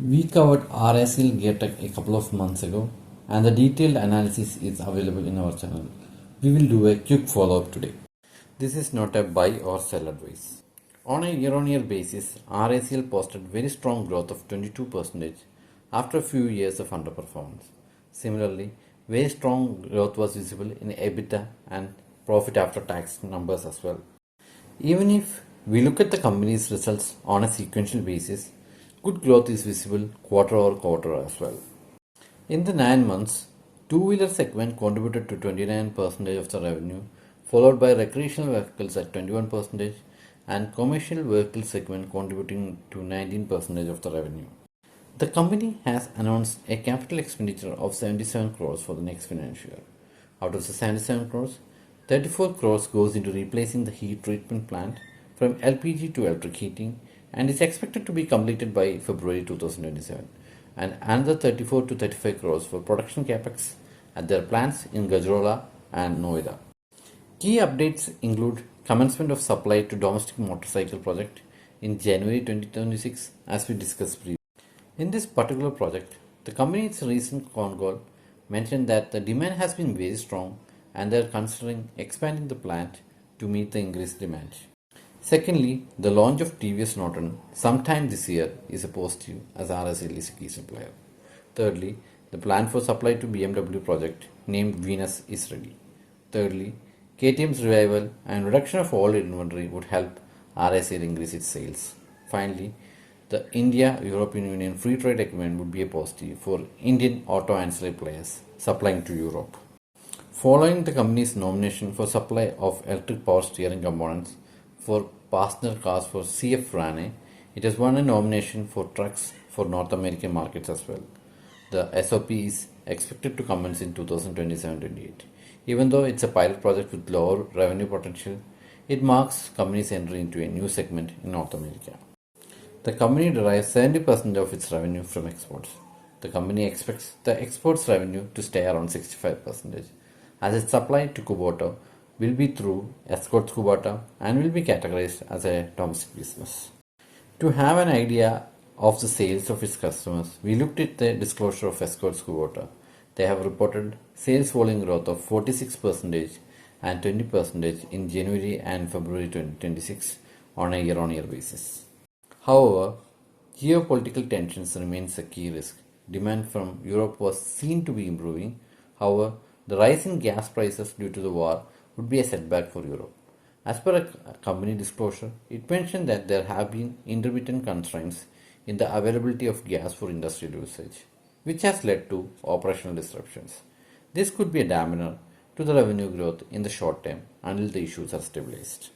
We covered RACL Geartech a couple of months ago, and the detailed analysis is available in our channel. We will do a quick follow-up today. This is not a buy or sell advice. On a year-on-year basis, RACL posted very strong growth of 22% after a few years of underperformance. Similarly, very strong growth was visible in EBITDA and profit after tax numbers as well. Even if we look at the company's results on a sequential basis, good growth is visible quarter over quarter as well. In the 9 months, two-wheeler segment contributed to 29% of the revenue, followed by recreational vehicles at 21% and commercial vehicle segment contributing to 19% of the revenue. The company has announced a capital expenditure of 77 crores for the next financial year. Out of the 77 crores, 34 crores goes into replacing the heat treatment plant from LPG to electric heating and is expected to be completed by February 2027, and another 34 to 35 crores for production capex at their plants in Gajraula and Noida. Key updates include commencement of supply to domestic motorcycle project in January 2026 as we discussed previously. In this particular project, the company's recent concall mentioned that the demand has been very strong and they are considering expanding the plant to meet the increased demand. Secondly, the launch of TVS Norton sometime this year is a positive as RSL is a key supplier. Thirdly, the plan for supply to BMW project named Venus is ready. Thirdly, KTM's revival and reduction of old inventory would help RSL increase its sales. Finally, the India-European Union free trade agreement would be a positive for Indian auto ancillary players supplying to Europe. Following the company's nomination for supply of electric power steering components for passenger cars for CF RANE, it has won a nomination for trucks for North American markets as well. The SOP is expected to commence in 2027-28. Even though it's a pilot project with lower revenue potential, it marks company's entry into a new segment in North America. The company derives 70% of its revenue from exports. The company expects the exports revenue to stay around 65%, as its supply to Kubota will be through Escorts Kubota and will be categorized as a domestic business. To have an idea of the sales of its customers, we looked at the disclosure of Escorts Kubota. They have reported sales volume growth of 46% and 20% in January and February 2026 on a year-on-year basis. However, geopolitical tensions remains a key risk. Demand from Europe was seen to be improving. However, the rise in gas prices due to the war would be a setback for Europe. As per a company disclosure, it mentioned that there have been intermittent constraints in the availability of gas for industrial usage, which has led to operational disruptions. This could be a dampener to the revenue growth in the short term until the issues are stabilized.